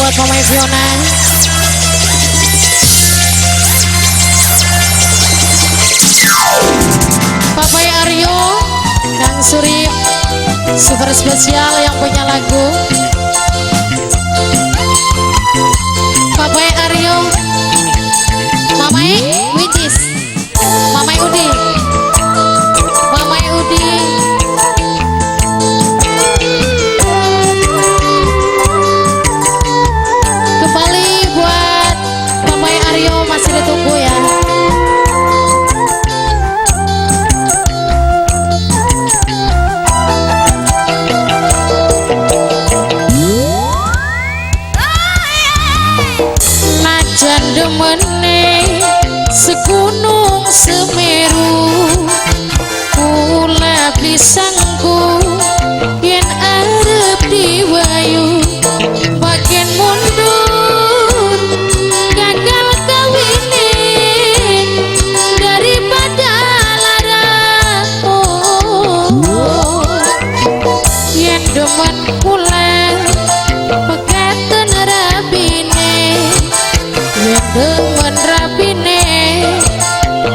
buat Mama Fiona. Papai Aryo dan Surip super spesial yang punya lagu. Papai Aryo, Mamai Witis, Mamai Udi, Mamai Udi. Kembali buat Papai Aryo, masih ditunggu ya. Najan demene segunung Semeru, kula pisangku yen arep diwayu, bagian mundur gagal kawine daripada lara. Yen demen kula pegatan rapine, yen demen rapine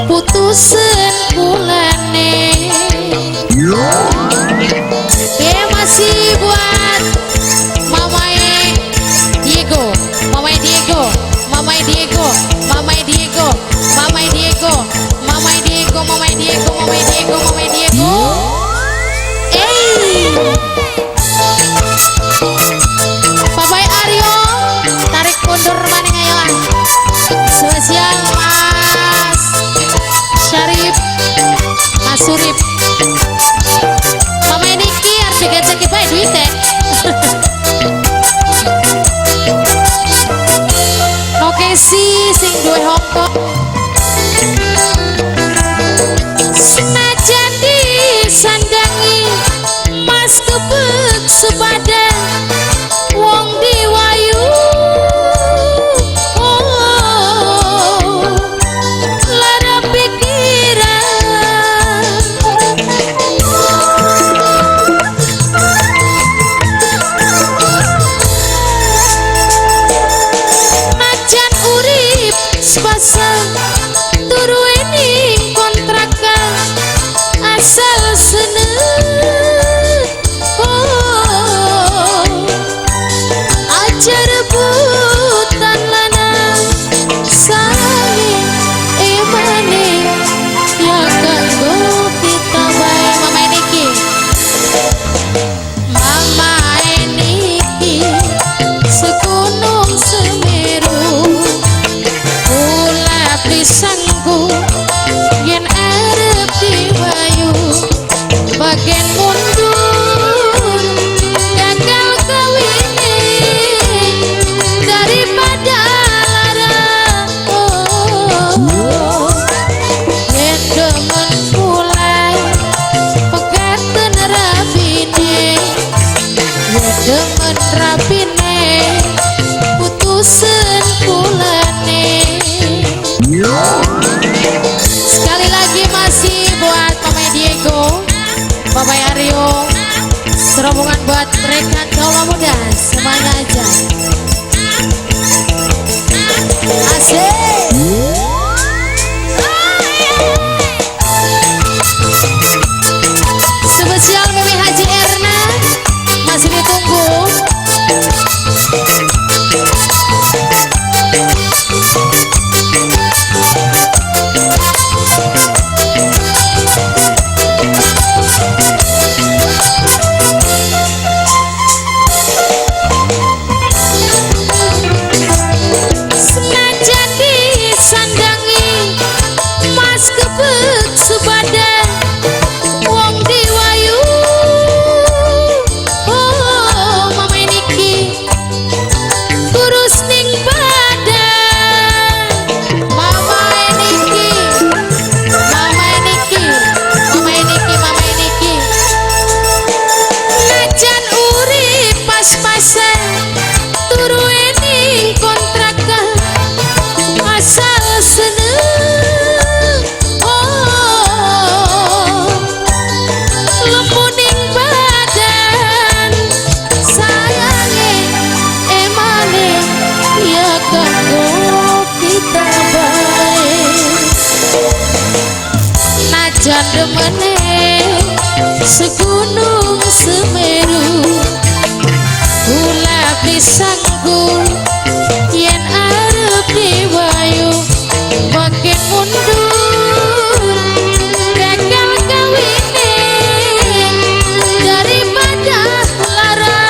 putusen kulane. Masih buat Mamai Diego, Mamai Diego, Mamai Diego, Mamai Diego, Mamai Diego, Mamai Diego, Mamai Diego, Mamai Diego, Mamai Diego. Papai Aryo tarik mundur maning ayolah. Spesial Mas Syarif, Mas Surip, Mama Niki harus digaji baik duitnya. Oke sih sing duwe Hongkong. Senajan disandangi Mas kebek sepada wong diwayu. Lara pikiran najan urip sepasang turu ening kontrakan asal seneng. Aja rebutan lanang saling imane yang kanggo kita bae. Mama Niki, Mama Niki segunung Semeru, kula pisangku yen arep diwayu, bagian mundur gagal kawine daripada lara. Yen demen kula pegatan rapine, yen demen rapine putusen kulane. Sekali lagi masih buat Mama Diego, Papai Aryo, serombongan buat mereka kaum muda semuanya aja. Asik. Spesial Mimi Haji Erna masih ditunggu. Senajan temene segunung Semeru kula pisangku yen arep diwayu makin mundur gagal kawine daripada lara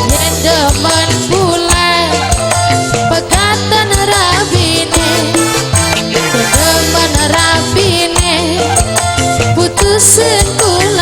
yen demen kula pegatan rabine demen rabine putusin kula